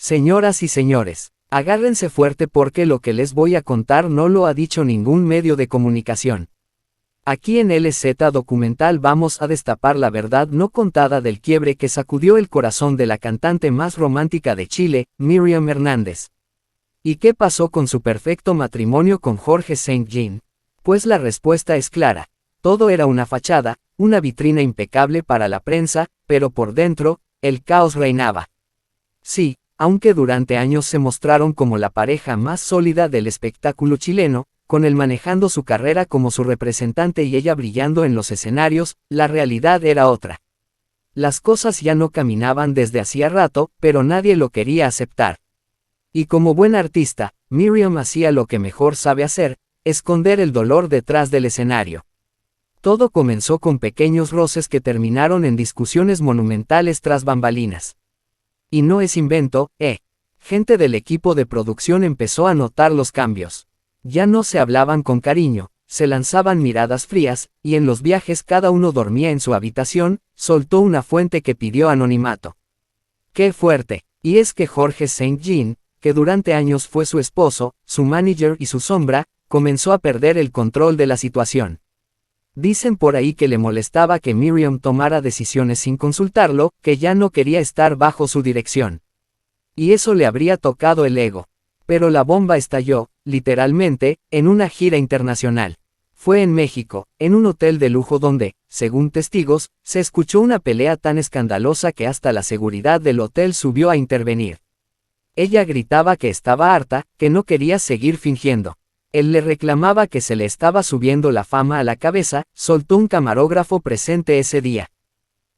Señoras y señores, agárrense fuerte porque lo que les voy a contar no lo ha dicho ningún medio de comunicación. Aquí en LZ Documental vamos a destapar la verdad no contada del quiebre que sacudió el corazón de la cantante más romántica de Chile, Miriam Hernández. ¿Y qué pasó con su perfecto matrimonio con Jorge Saint-Jean? Pues la respuesta es clara. Todo era una fachada, una vitrina impecable para la prensa, pero por dentro, el caos reinaba. Sí, aunque durante años se mostraron como la pareja más sólida del espectáculo chileno, con él manejando su carrera como su representante y ella brillando en los escenarios, la realidad era otra. Las cosas ya no caminaban desde hacía rato, pero nadie lo quería aceptar. Y como buen artista, Miriam hacía lo que mejor sabe hacer, esconder el dolor detrás del escenario. Todo comenzó con pequeños roces que terminaron en discusiones monumentales tras bambalinas. Y no es invento, gente del equipo de producción empezó a notar los cambios. Ya no se hablaban con cariño, se lanzaban miradas frías, y en los viajes cada uno dormía en su habitación, soltó una fuente que pidió anonimato. ¡Qué fuerte! Y es que Jorge Saint-Jean, que durante años fue su esposo, su manager y su sombra, comenzó a perder el control de la situación. Dicen por ahí que le molestaba que Miriam tomara decisiones sin consultarlo, que ya no quería estar bajo su dirección. Y eso le habría tocado el ego. Pero la bomba estalló, literalmente, en una gira internacional. Fue en México, en un hotel de lujo donde, según testigos, se escuchó una pelea tan escandalosa que hasta la seguridad del hotel subió a intervenir. Ella gritaba que estaba harta, que no quería seguir fingiendo. Él le reclamaba que se le estaba subiendo la fama a la cabeza, soltó un camarógrafo presente ese día.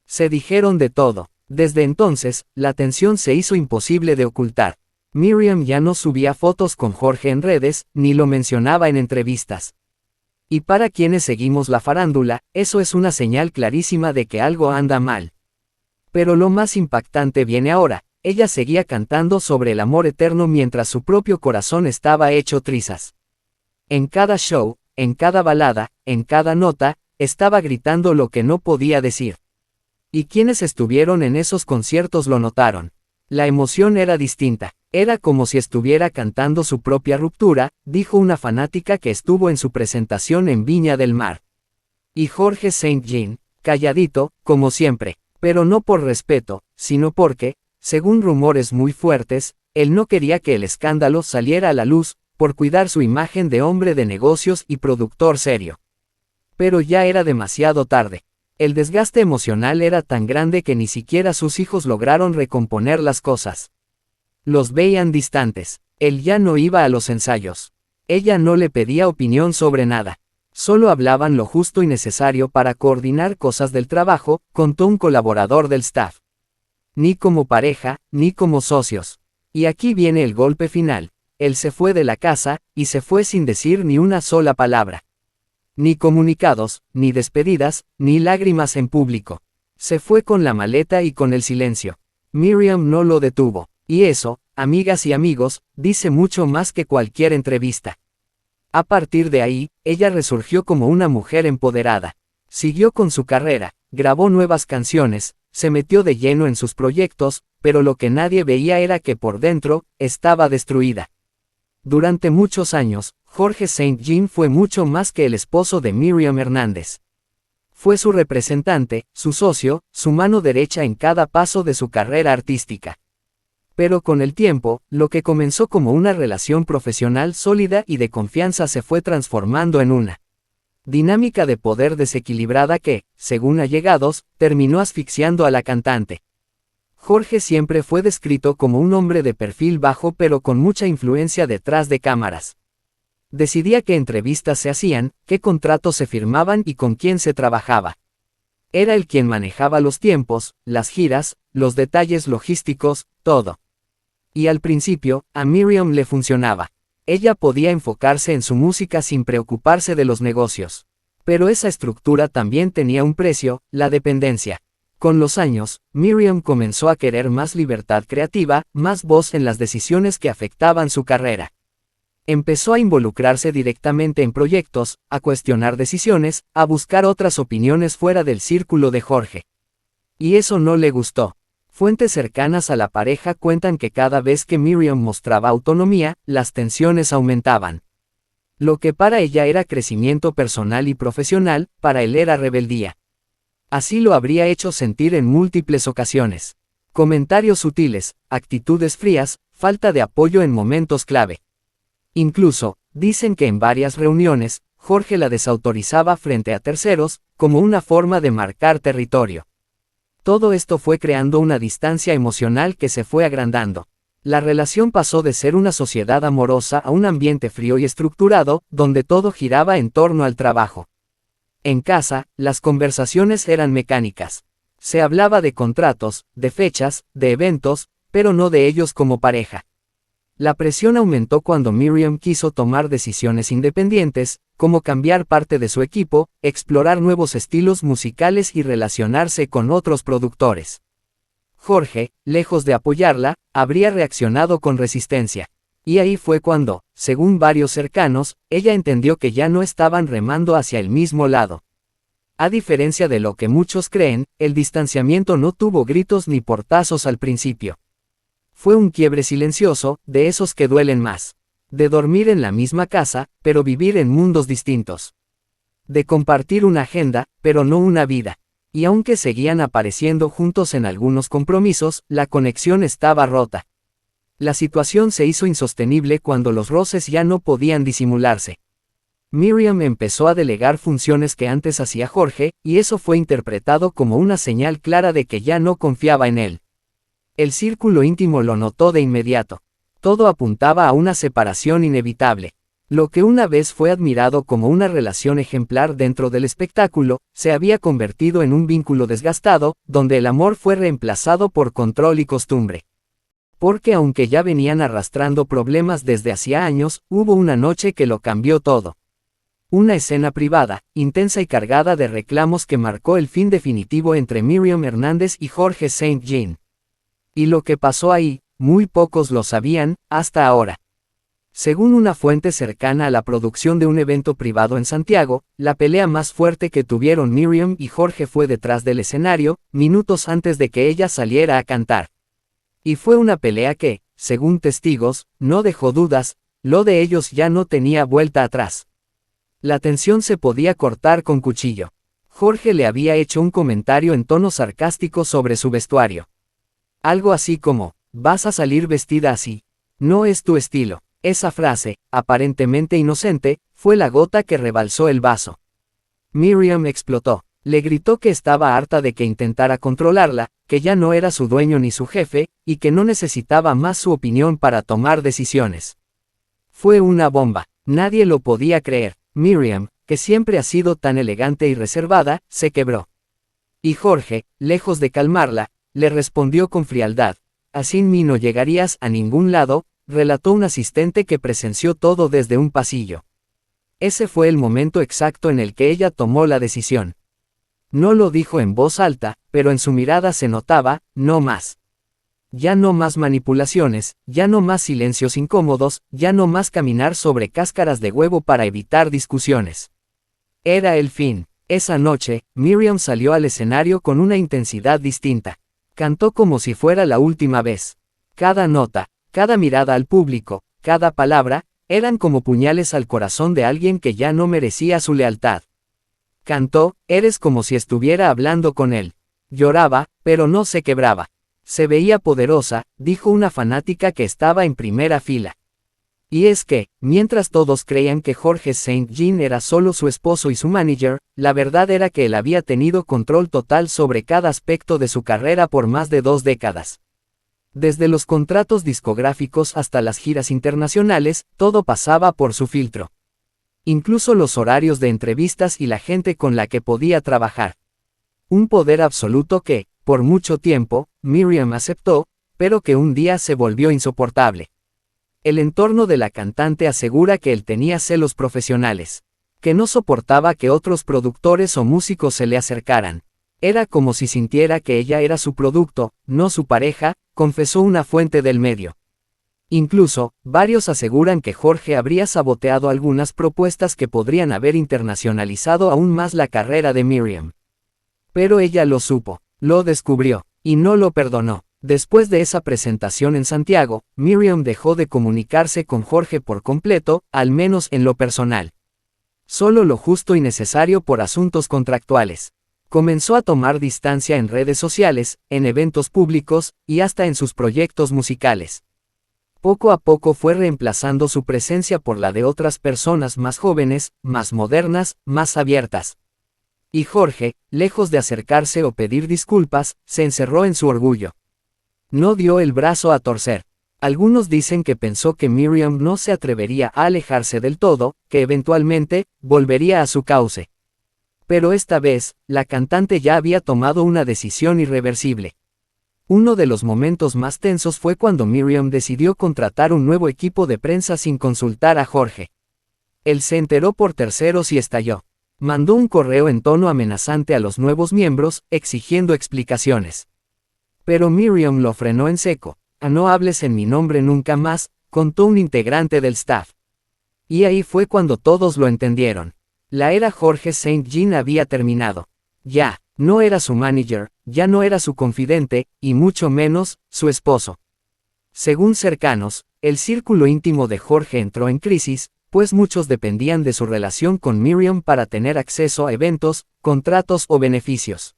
Se dijeron de todo. Desde entonces, la tensión se hizo imposible de ocultar. Miriam ya no subía fotos con Jorge en redes, ni lo mencionaba en entrevistas. Y para quienes seguimos la farándula, eso es una señal clarísima de que algo anda mal. Pero lo más impactante viene ahora. Ella seguía cantando sobre el amor eterno mientras su propio corazón estaba hecho trizas. En cada show, en cada balada, en cada nota, estaba gritando lo que no podía decir. Y quienes estuvieron en esos conciertos lo notaron. La emoción era distinta, era como si estuviera cantando su propia ruptura, dijo una fanática que estuvo en su presentación en Viña del Mar. Y Jorge Saint-Jean, calladito, como siempre, pero no por respeto, sino porque, según rumores muy fuertes, él no quería que el escándalo saliera a la luz, por cuidar su imagen de hombre de negocios y productor serio. Pero ya era demasiado tarde. El desgaste emocional era tan grande que ni siquiera sus hijos lograron recomponer las cosas. Los veían distantes. Él ya no iba a los ensayos. Ella no le pedía opinión sobre nada. Solo hablaban lo justo y necesario para coordinar cosas del trabajo, contó un colaborador del staff. Ni como pareja, ni como socios. Y aquí viene el golpe final. Él se fue de la casa, y se fue sin decir ni una sola palabra. Ni comunicados, ni despedidas, ni lágrimas en público. Se fue con la maleta y con el silencio. Miriam no lo detuvo. Y eso, amigas y amigos, dice mucho más que cualquier entrevista. A partir de ahí, ella resurgió como una mujer empoderada. Siguió con su carrera, grabó nuevas canciones, se metió de lleno en sus proyectos, pero lo que nadie veía era que por dentro, estaba destruida. Durante muchos años, Jorge Saint-Jean fue mucho más que el esposo de Miriam Hernández. Fue su representante, su socio, su mano derecha en cada paso de su carrera artística. Pero con el tiempo, lo que comenzó como una relación profesional sólida y de confianza se fue transformando en una dinámica de poder desequilibrada que, según allegados, terminó asfixiando a la cantante. Jorge siempre fue descrito como un hombre de perfil bajo pero con mucha influencia detrás de cámaras. Decidía qué entrevistas se hacían, qué contratos se firmaban y con quién se trabajaba. Era el quien manejaba los tiempos, las giras, los detalles logísticos, todo. Y al principio, a Miriam le funcionaba. Ella podía enfocarse en su música sin preocuparse de los negocios. Pero esa estructura también tenía un precio, la dependencia. Con los años, Miriam comenzó a querer más libertad creativa, más voz en las decisiones que afectaban su carrera. Empezó a involucrarse directamente en proyectos, a cuestionar decisiones, a buscar otras opiniones fuera del círculo de Jorge. Y eso no le gustó. Fuentes cercanas a la pareja cuentan que cada vez que Miriam mostraba autonomía, las tensiones aumentaban. Lo que para ella era crecimiento personal y profesional, para él era rebeldía. Así lo habría hecho sentir en múltiples ocasiones. Comentarios sutiles, actitudes frías, falta de apoyo en momentos clave. Incluso, dicen que en varias reuniones, Jorge la desautorizaba frente a terceros, como una forma de marcar territorio. Todo esto fue creando una distancia emocional que se fue agrandando. La relación pasó de ser una sociedad amorosa a un ambiente frío y estructurado, donde todo giraba en torno al trabajo. En casa, las conversaciones eran mecánicas. Se hablaba de contratos, de fechas, de eventos, pero no de ellos como pareja. La presión aumentó cuando Miriam quiso tomar decisiones independientes, como cambiar parte de su equipo, explorar nuevos estilos musicales y relacionarse con otros productores. Jorge, lejos de apoyarla, habría reaccionado con resistencia. Y ahí fue cuando, según varios cercanos, ella entendió que ya no estaban remando hacia el mismo lado. A diferencia de lo que muchos creen, el distanciamiento no tuvo gritos ni portazos al principio. Fue un quiebre silencioso, de esos que duelen más. De dormir en la misma casa, pero vivir en mundos distintos. De compartir una agenda, pero no una vida. Y aunque seguían apareciendo juntos en algunos compromisos, la conexión estaba rota. La situación se hizo insostenible cuando los roces ya no podían disimularse. Miriam empezó a delegar funciones que antes hacía Jorge, y eso fue interpretado como una señal clara de que ya no confiaba en él. El círculo íntimo lo notó de inmediato. Todo apuntaba a una separación inevitable. Lo que una vez fue admirado como una relación ejemplar dentro del espectáculo, se había convertido en un vínculo desgastado, donde el amor fue reemplazado por control y costumbre. Porque aunque ya venían arrastrando problemas desde hacía años, hubo una noche que lo cambió todo. Una escena privada, intensa y cargada de reclamos que marcó el fin definitivo entre Miriam Hernández y Jorge Saint Jean. Y lo que pasó ahí, muy pocos lo sabían, hasta ahora. Según una fuente cercana a la producción de un evento privado en Santiago, la pelea más fuerte que tuvieron Miriam y Jorge fue detrás del escenario, minutos antes de que ella saliera a cantar. Y fue una pelea que, según testigos, no dejó dudas, lo de ellos ya no tenía vuelta atrás. La tensión se podía cortar con cuchillo. Jorge le había hecho un comentario en tono sarcástico sobre su vestuario. Algo así como, vas a salir vestida así. No es tu estilo. Esa frase, aparentemente inocente, fue la gota que rebalsó el vaso. Miriam explotó. Le gritó que estaba harta de que intentara controlarla, que ya no era su dueño ni su jefe, y que no necesitaba más su opinión para tomar decisiones. Fue una bomba. Nadie lo podía creer. Miriam, que siempre ha sido tan elegante y reservada, se quebró. Y Jorge, lejos de calmarla, le respondió con frialdad. Así no llegarías a ningún lado, relató un asistente que presenció todo desde un pasillo. Ese fue el momento exacto en el que ella tomó la decisión. No lo dijo en voz alta, pero en su mirada se notaba, no más. Ya no más manipulaciones, ya no más silencios incómodos, ya no más caminar sobre cáscaras de huevo para evitar discusiones. Era el fin. Esa noche, Miriam salió al escenario con una intensidad distinta. Cantó como si fuera la última vez. Cada nota, cada mirada al público, cada palabra, eran como puñales al corazón de alguien que ya no merecía su lealtad. Cantó, eres como si estuviera hablando con él. Lloraba, pero no se quebraba. Se veía poderosa, dijo una fanática que estaba en primera fila. Y es que, mientras todos creían que Jorge Saint Jean era solo su esposo y su manager, la verdad era que él había tenido control total sobre cada aspecto de su carrera por más de 2 décadas. Desde los contratos discográficos hasta las giras internacionales, todo pasaba por su filtro. Incluso los horarios de entrevistas y la gente con la que podía trabajar. Un poder absoluto que, por mucho tiempo, Miriam aceptó, pero que un día se volvió insoportable. El entorno de la cantante asegura que él tenía celos profesionales. Que no soportaba que otros productores o músicos se le acercaran. Era como si sintiera que ella era su producto, no su pareja, confesó una fuente del medio. Incluso, varios aseguran que Jorge habría saboteado algunas propuestas que podrían haber internacionalizado aún más la carrera de Miriam. Pero ella lo supo, lo descubrió, y no lo perdonó. Después de esa presentación en Santiago, Miriam dejó de comunicarse con Jorge por completo, al menos en lo personal. Solo lo justo y necesario por asuntos contractuales. Comenzó a tomar distancia en redes sociales, en eventos públicos, y hasta en sus proyectos musicales. Poco a poco fue reemplazando su presencia por la de otras personas más jóvenes, más modernas, más abiertas. Y Jorge, lejos de acercarse o pedir disculpas, se encerró en su orgullo. No dio el brazo a torcer. Algunos dicen que pensó que Miriam no se atrevería a alejarse del todo, que eventualmente, volvería a su cauce. Pero esta vez, la cantante ya había tomado una decisión irreversible. Uno de los momentos más tensos fue cuando Miriam decidió contratar un nuevo equipo de prensa sin consultar a Jorge. Él se enteró por terceros y estalló. Mandó un correo en tono amenazante a los nuevos miembros, exigiendo explicaciones. Pero Miriam lo frenó en seco. No hables en mi nombre nunca más, contó un integrante del staff. Y ahí fue cuando todos lo entendieron. La era Jorge St. Jean había terminado. Ya, no era su manager, ya no era su confidente, y mucho menos, su esposo. Según cercanos, el círculo íntimo de Jorge entró en crisis, pues muchos dependían de su relación con Miriam para tener acceso a eventos, contratos o beneficios.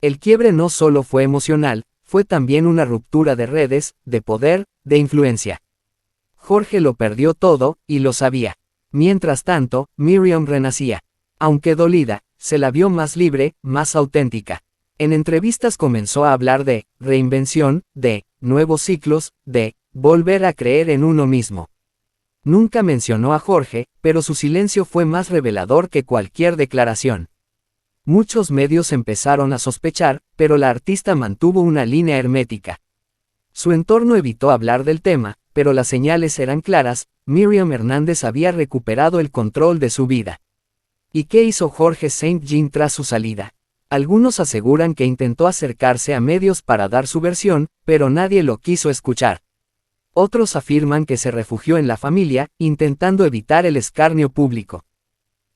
El quiebre no solo fue emocional, fue también una ruptura de redes, de poder, de influencia. Jorge lo perdió todo, y lo sabía. Mientras tanto, Miriam renacía. Aunque dolida, se la vio más libre, más auténtica. En entrevistas comenzó a hablar de reinvención, de nuevos ciclos, de volver a creer en uno mismo. Nunca mencionó a Jorge, pero su silencio fue más revelador que cualquier declaración. Muchos medios empezaron a sospechar, pero la artista mantuvo una línea hermética. Su entorno evitó hablar del tema, pero las señales eran claras: Miriam Hernández había recuperado el control de su vida. ¿Y qué hizo Jorge St. Jean tras su salida? Algunos aseguran que intentó acercarse a medios para dar su versión, pero nadie lo quiso escuchar. Otros afirman que se refugió en la familia, intentando evitar el escarnio público.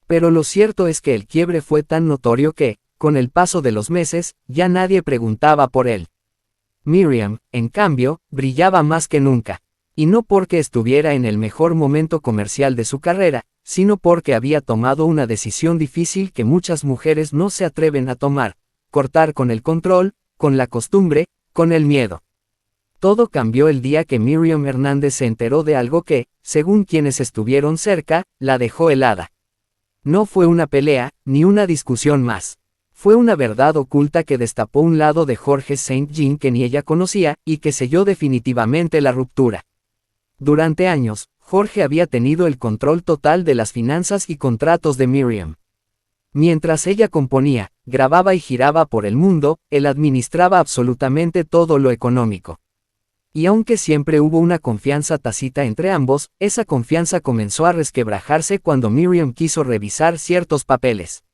Pero lo cierto es que el quiebre fue tan notorio que, con el paso de los meses, ya nadie preguntaba por él. Miriam, en cambio, brillaba más que nunca. Y no porque estuviera en el mejor momento comercial de su carrera, sino porque había tomado una decisión difícil que muchas mujeres no se atreven a tomar: cortar con el control, con la costumbre, con el miedo. Todo cambió el día que Miriam Hernández se enteró de algo que, según quienes estuvieron cerca, la dejó helada. No fue una pelea, ni una discusión más. Fue una verdad oculta que destapó un lado de Jorge St. Jean que ni ella conocía, y que selló definitivamente la ruptura. Durante años, Jorge había tenido el control total de las finanzas y contratos de Miriam. Mientras ella componía, grababa y giraba por el mundo, él administraba absolutamente todo lo económico. Y aunque siempre hubo una confianza tácita entre ambos, esa confianza comenzó a resquebrajarse cuando Miriam quiso revisar ciertos papeles.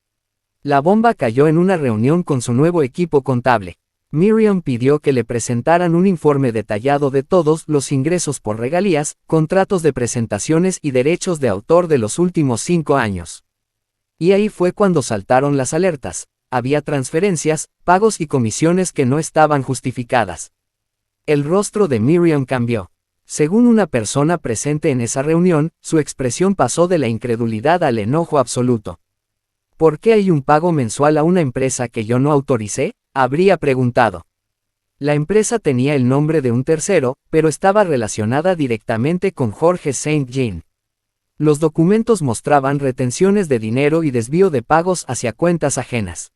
La bomba cayó en una reunión con su nuevo equipo contable. Miriam pidió que le presentaran un informe detallado de todos los ingresos por regalías, contratos de presentaciones y derechos de autor de los últimos 5 años. Y ahí fue cuando saltaron las alertas. Había transferencias, pagos y comisiones que no estaban justificadas. El rostro de Miriam cambió. Según una persona presente en esa reunión, su expresión pasó de la incredulidad al enojo absoluto. ¿Por qué hay un pago mensual a una empresa que yo no autoricé?, habría preguntado. La empresa tenía el nombre de un tercero, pero estaba relacionada directamente con Jorge St. Jean. Los documentos mostraban retenciones de dinero y desvío de pagos hacia cuentas ajenas.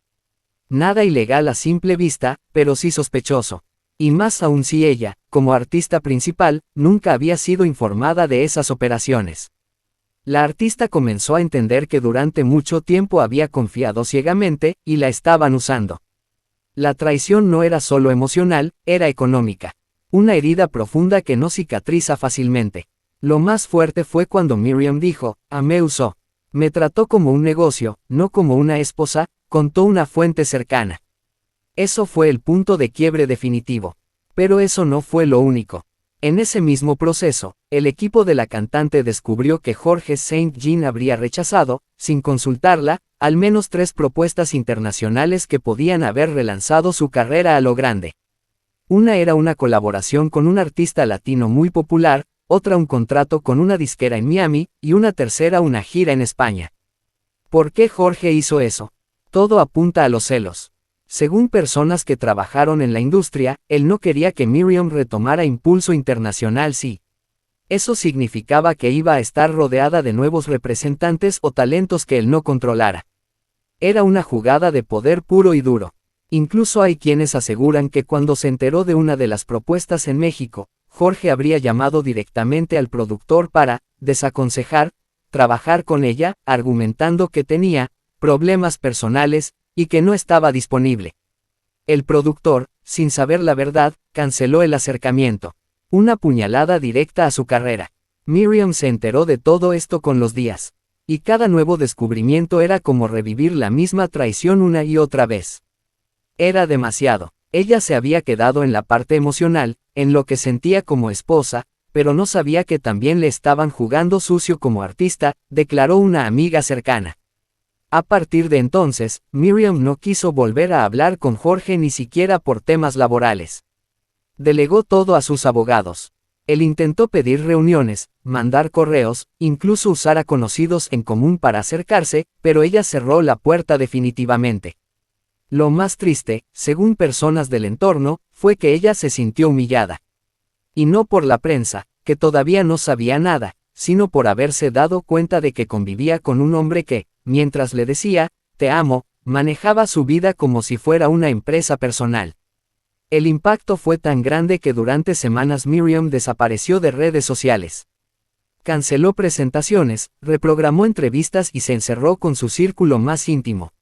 Nada ilegal a simple vista, pero sí sospechoso. Y más aún si ella, como artista principal, nunca había sido informada de esas operaciones. La artista comenzó a entender que durante mucho tiempo había confiado ciegamente, y la estaban usando. La traición no era solo emocional, era económica. Una herida profunda que no cicatriza fácilmente. Lo más fuerte fue cuando Miriam dijo: me usó. Me trató como un negocio, no como una esposa, contó una fuente cercana. Eso fue el punto de quiebre definitivo. Pero eso no fue lo único. En ese mismo proceso, el equipo de la cantante descubrió que Jorge St. Jean habría rechazado, sin consultarla, al menos 3 propuestas internacionales que podían haber relanzado su carrera a lo grande. Una era una colaboración con un artista latino muy popular, otra un contrato con una disquera en Miami, y una tercera una gira en España. ¿Por qué Jorge hizo eso? Todo apunta a los celos. Según personas que trabajaron en la industria, él no quería que Miriam retomara impulso internacional sí. Eso significaba que iba a estar rodeada de nuevos representantes o talentos que él no controlara. Era una jugada de poder puro y duro. Incluso hay quienes aseguran que cuando se enteró de una de las propuestas en México, Jorge habría llamado directamente al productor para desaconsejar trabajar con ella, argumentando que tenía problemas personales y que no estaba disponible. El productor, sin saber la verdad, canceló el acercamiento. Una puñalada directa a su carrera. Miriam se enteró de todo esto con los días. Y cada nuevo descubrimiento era como revivir la misma traición una y otra vez. Era demasiado. Ella se había quedado en la parte emocional, en lo que sentía como esposa, pero no sabía que también le estaban jugando sucio como artista, declaró una amiga cercana. A partir de entonces, Miriam no quiso volver a hablar con Jorge ni siquiera por temas laborales. Delegó todo a sus abogados. Él intentó pedir reuniones, mandar correos, incluso usar a conocidos en común para acercarse, pero ella cerró la puerta definitivamente. Lo más triste, según personas del entorno, fue que ella se sintió humillada. Y no por la prensa, que todavía no sabía nada, sino por haberse dado cuenta de que convivía con un hombre que, mientras le decía, te amo, manejaba su vida como si fuera una empresa personal. El impacto fue tan grande que durante semanas Miriam desapareció de redes sociales. Canceló presentaciones, reprogramó entrevistas y se encerró con su círculo más íntimo.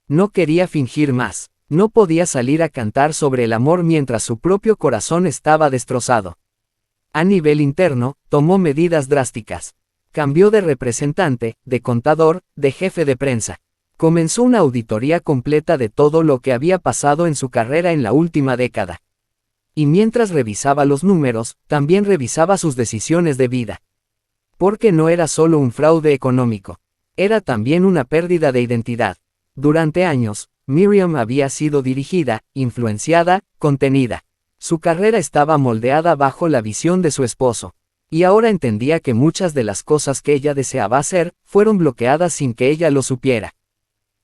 No quería fingir más. No podía salir a cantar sobre el amor mientras su propio corazón estaba destrozado. A nivel interno, tomó medidas drásticas. Cambió de representante, de contador, de jefe de prensa. Comenzó una auditoría completa de todo lo que había pasado en su carrera en la última década. Y mientras revisaba los números, también revisaba sus decisiones de vida. Porque no era solo un fraude económico. Era también una pérdida de identidad. Durante años, Miriam había sido dirigida, influenciada, contenida. Su carrera estaba moldeada bajo la visión de su esposo. Y ahora entendía que muchas de las cosas que ella deseaba hacer, fueron bloqueadas sin que ella lo supiera.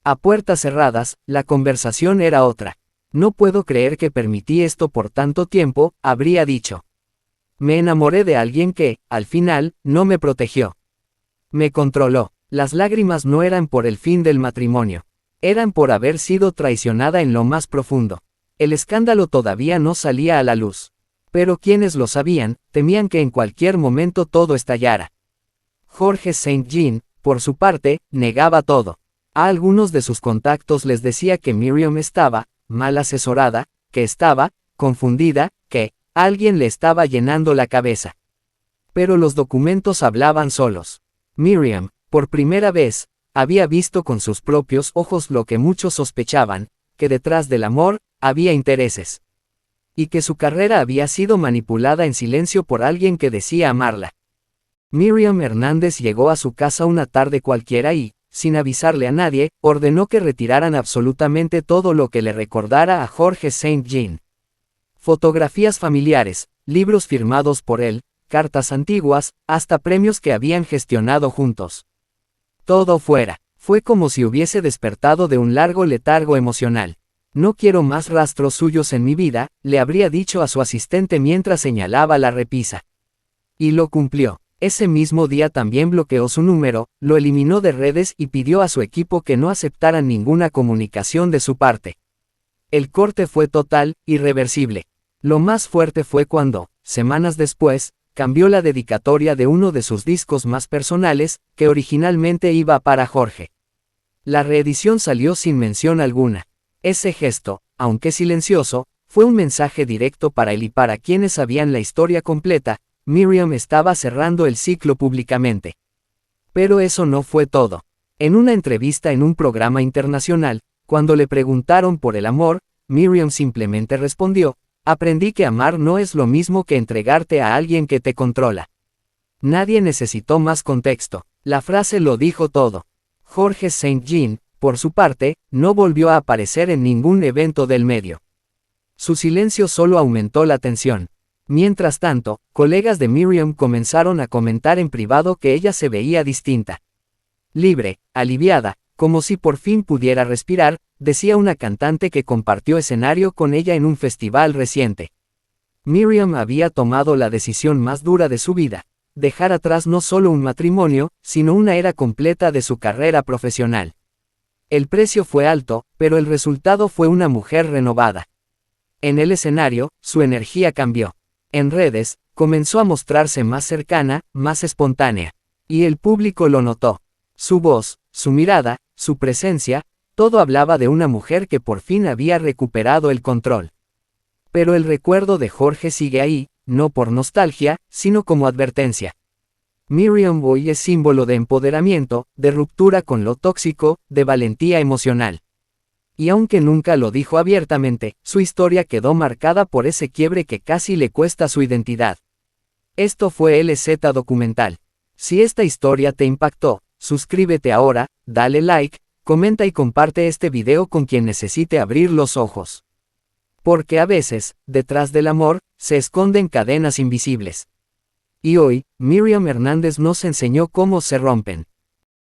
A puertas cerradas, la conversación era otra. No puedo creer que permití esto por tanto tiempo, habría dicho. Me enamoré de alguien que, al final, no me protegió. Me controló. Las lágrimas no eran por el fin del matrimonio. Eran por haber sido traicionada en lo más profundo. El escándalo todavía no salía a la luz. Pero quienes lo sabían, temían que en cualquier momento todo estallara. Jorge St. Jean, por su parte, negaba todo. A algunos de sus contactos les decía que Miriam estaba mal asesorada, que estaba confundida, que alguien le estaba llenando la cabeza. Pero los documentos hablaban solos. Miriam, por primera vez, había visto con sus propios ojos lo que muchos sospechaban, que detrás del amor, había intereses. Y que su carrera había sido manipulada en silencio por alguien que decía amarla. Miriam Hernández llegó a su casa una tarde cualquiera y, sin avisarle a nadie, ordenó que retiraran absolutamente todo lo que le recordara a Jorge St. Jean. Fotografías familiares, libros firmados por él, cartas antiguas, hasta premios que habían gestionado juntos. Todo fuera. Fue como si hubiese despertado de un largo letargo emocional. No quiero más rastros suyos en mi vida, le habría dicho a su asistente mientras señalaba la repisa. Y lo cumplió. Ese mismo día también bloqueó su número, lo eliminó de redes y pidió a su equipo que no aceptaran ninguna comunicación de su parte. El corte fue total, irreversible. Lo más fuerte fue cuando, semanas después, cambió la dedicatoria de uno de sus discos más personales, que originalmente iba para Jorge. La reedición salió sin mención alguna. Ese gesto, aunque silencioso, fue un mensaje directo para él y para quienes sabían la historia completa. Miriam estaba cerrando el ciclo públicamente. Pero eso no fue todo. En una entrevista en un programa internacional, cuando le preguntaron por el amor, Miriam simplemente respondió: aprendí que amar no es lo mismo que entregarte a alguien que te controla. Nadie necesitó más contexto. La frase lo dijo todo. Jorge St. Jean, por su parte, no volvió a aparecer en ningún evento del medio. Su silencio solo aumentó la tensión. Mientras tanto, colegas de Miriam comenzaron a comentar en privado que ella se veía distinta. Libre, aliviada, como si por fin pudiera respirar, decía una cantante que compartió escenario con ella en un festival reciente. Miriam había tomado la decisión más dura de su vida: dejar atrás no solo un matrimonio, sino una era completa de su carrera profesional. El precio fue alto, pero el resultado fue una mujer renovada. En el escenario, su energía cambió. En redes, comenzó a mostrarse más cercana, más espontánea. Y el público lo notó. Su voz, su mirada, su presencia, todo hablaba de una mujer que por fin había recuperado el control. Pero el recuerdo de Jorge sigue ahí, no por nostalgia, sino como advertencia. Miriam hoy es símbolo de empoderamiento, de ruptura con lo tóxico, de valentía emocional. Y aunque nunca lo dijo abiertamente, su historia quedó marcada por ese quiebre que casi le cuesta su identidad. Esto fue LZ Documental. Si esta historia te impactó, suscríbete ahora, dale like, comenta y comparte este video con quien necesite abrir los ojos. Porque a veces, detrás del amor, se esconden cadenas invisibles. Y hoy, Miriam Hernández nos enseñó cómo se rompen.